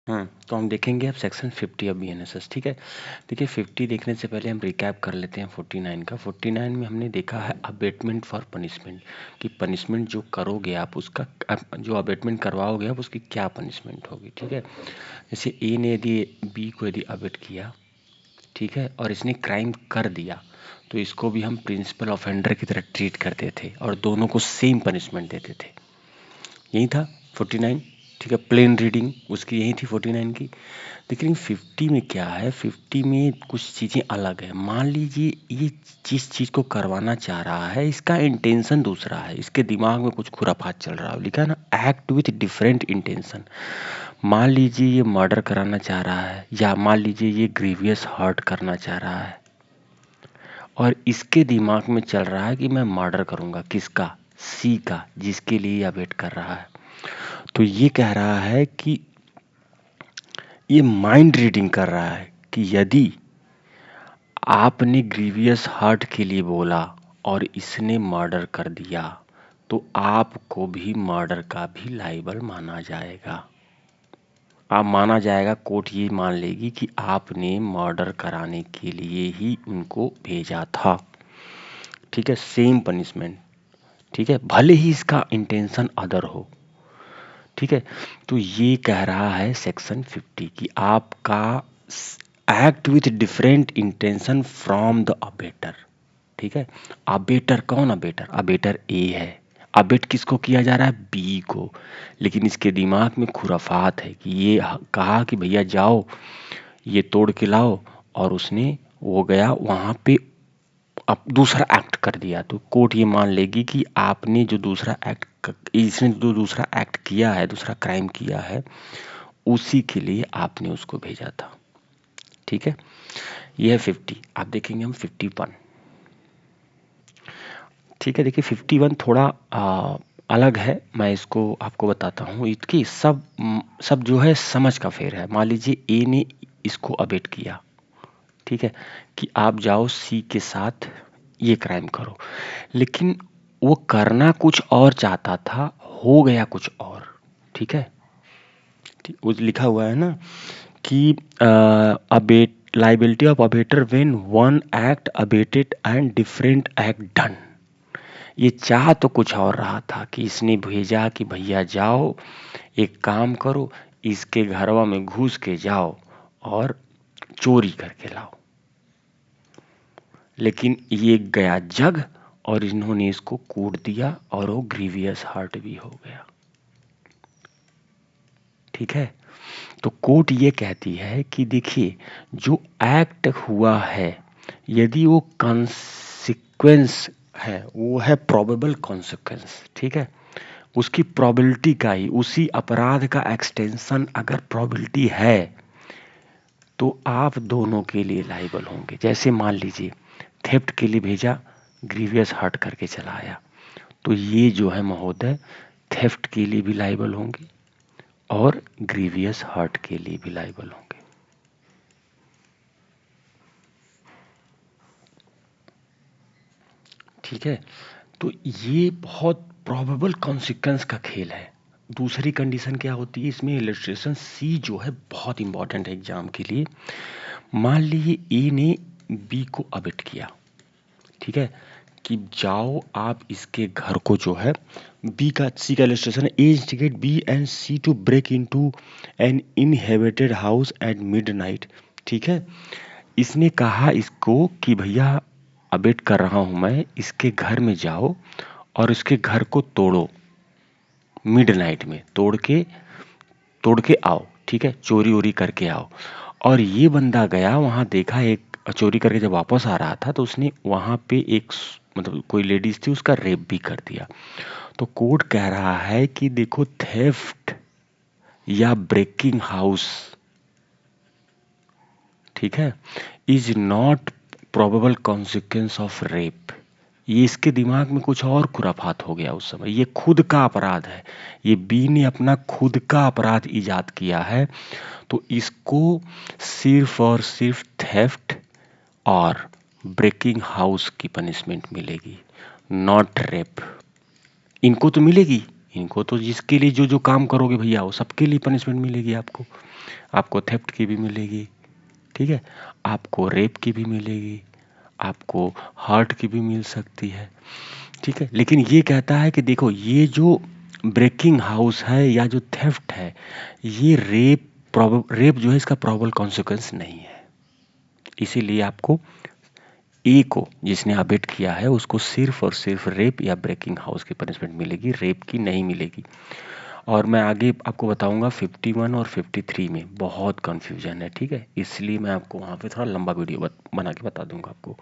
तो हम देखेंगे अब सेक्शन 50 ऑफ बीएनएसएस। ठीक है, देखिए 50 देखने से पहले हम रिकैप कर लेते हैं 49 का। 49 में हमने देखा है अबेटमेंट फॉर पनिशमेंट, कि पनिशमेंट जो करोगे आप उसका जो अबेटमेंट करवाओगे आप उसकी क्या पनिशमेंट होगी। ठीक है, जैसे ए ने यदि बी को यदि अबेट किया, ठीक है, और इसने क्राइम कर दिया, तो इसको भी हम प्रिंसिपल ऑफेंडर की तरह ट्रीट करते थे और दोनों को सेम पनिशमेंट देते थे। यही था 49। ठीक है, प्लेन रीडिंग उसकी यही थी 49 की। लेकिन 50 में क्या है, 50 में कुछ चीज़ें अलग है। मान लीजिए ये जिस चीज़ को करवाना चाह रहा है इसका इंटेंशन दूसरा है, इसके दिमाग में कुछ खुराफात चल रहा है। लिखा है ना, एक्ट विथ डिफरेंट इंटेंशन। मान लीजिए ये मर्डर कराना चाह रहा है, या मान लीजिए ये ग्रीवियस हर्ट करना चाह रहा है, और इसके दिमाग में चल रहा है कि मैं मर्डर करूंगा। किसका? सी का, जिसके लिए यह वेट कर रहा है। तो ये कह रहा है कि ये माइंड रीडिंग कर रहा है कि यदि आपने ग्रीवियस हर्ट के लिए बोला और इसने मर्डर कर दिया, तो आपको भी मर्डर का भी लायबल माना जाएगा। आप माना जाएगा, कोर्ट ये मान लेगी कि आपने मर्डर कराने के लिए ही उनको भेजा था। ठीक है, सेम पनिशमेंट। ठीक है, भले ही इसका इंटेंशन अदर हो। ठीक है, तो ये कह रहा है सेक्शन 50 कि आपका act with different intention from the abettor. ठीक है, अबेटर कौन? अबेटर अबेटर ए है। अबेट किसको किया जा रहा है? बी को। लेकिन इसके दिमाग में खुराफात है कि ये कहा कि भैया जाओ ये तोड़ के लाओ, और उसने वो गया वहां पे अब दूसरा एक्ट कर दिया। तो कोर्ट ये मान लेगी कि आपने जो दूसरा एक्ट, इसने जो दूसरा एक्ट किया है, दूसरा क्राइम किया है, उसी के लिए आपने उसको भेजा था। ठीक है, ये है 50। आप देखेंगे हम 51। ठीक है, देखिए 51 थोड़ा अलग है, मैं इसको आपको बताता हूँ। इसकी सब जो है समझ का फेर है। मान लीजिए ए ने इसको अबेट किया, ठीक है, कि आप जाओ सी के साथ ये क्राइम करो, लेकिन वो करना कुछ और चाहता था, हो गया कुछ और। ठीक है, वो लिखा हुआ है ना कि abate liability of abettor when one act abetted and different act done. ये चाह तो कुछ और रहा था कि इसने भेजा कि भैया जाओ एक काम करो, इसके घरवा में घुस के जाओ और चोरी करके लाओ, लेकिन ये गया जग और इन्होंने इसको कूट दिया और वो ग्रीवियस हर्ट भी हो गया। ठीक है, तो कोर्ट ये कहती है कि देखिए जो एक्ट हुआ है, यदि वो कॉन्सिक्वेंस है, वो है प्रोबेबल कॉन्सिक्वेंस। ठीक है, उसकी प्रोबेबिलिटी का ही, उसी अपराध का एक्सटेंशन अगर प्रोबेबिलिटी है, तो आप दोनों के लिए लाइबल होंगे। जैसे मान लीजिए थेफ्ट के लिए भेजा, ग्रीवियस हर्ट करके चला आया, तो ये जो है महोदय थेफ्ट के लिए भी लाइबल होंगे और ग्रीवियस हर्ट के लिए भी लाइबल होंगे। ठीक है, तो ये बहुत प्रोबेबल कॉन्सिक्वेंस का खेल है। दूसरी कंडीशन क्या होती है इसमें, इलस्ट्रेशन सी जो है बहुत इंपॉर्टेंट है एग्जाम के लिए। मान लीजिए ए ने बी को अबिट किया, ठीक है, कि जाओ आप इसके घर को जो है, बी का, सी का इलस्ट्रेशन है, A instigate B and C to break into an inhabited house at midnight. ठीक है, इसने कहा इसको कि भैया अबेट कर रहा हूं मैं, इसके घर में जाओ और इसके घर को तोड़ो, मिडनाइट में तोड़ के आओ। ठीक है, चोरी वोरी करके आओ। और ये बंदा गया वहां, देखा एक चोरी करके जब वापस आ रहा था तो उसने वहां पे एक मतलब कोई लेडीज थी, उसका रेप भी कर दिया। तो कोर्ट कह रहा है कि देखो थेफ्ट या ब्रेकिंग हाउस, ठीक है, is not probable consequence of rape. ये इसके दिमाग में कुछ और खुराफात हो गया उस समय, ये खुद का अपराध है, ये बी ने अपना खुद का अपराध इजाद किया है। तो इसको सिर्फ और सिर्फ थेफ्ट और ब्रेकिंग हाउस की पनिशमेंट मिलेगी, नॉट रेप। इनको तो मिलेगी, इनको तो जिसके लिए जो काम करोगे भैया वो सबके लिए पनिशमेंट मिलेगी आपको। आपको थेफ्ट की भी मिलेगी, ठीक है, आपको रेप की भी मिलेगी, आपको हर्ट की भी मिल सकती है, ठीक है। लेकिन ये कहता है कि देखो ये जो ब्रेकिंग हाउस है या जो थेफ्ट है, ये रेप जो है इसका प्रॉबल कॉन्सिक्वेंस नहीं है। इसीलिए आपको ए को, जिसने अबेट किया है, उसको सिर्फ और सिर्फ रेप या ब्रेकिंग हाउस की पनिशमेंट मिलेगी, रेप की नहीं मिलेगी। और मैं आगे आपको बताऊंगा 51 और 53 में बहुत कंफ्यूजन है, ठीक है, इसलिए मैं आपको वहाँ पे थोड़ा लंबा वीडियो बना के बता दूंगा आपको।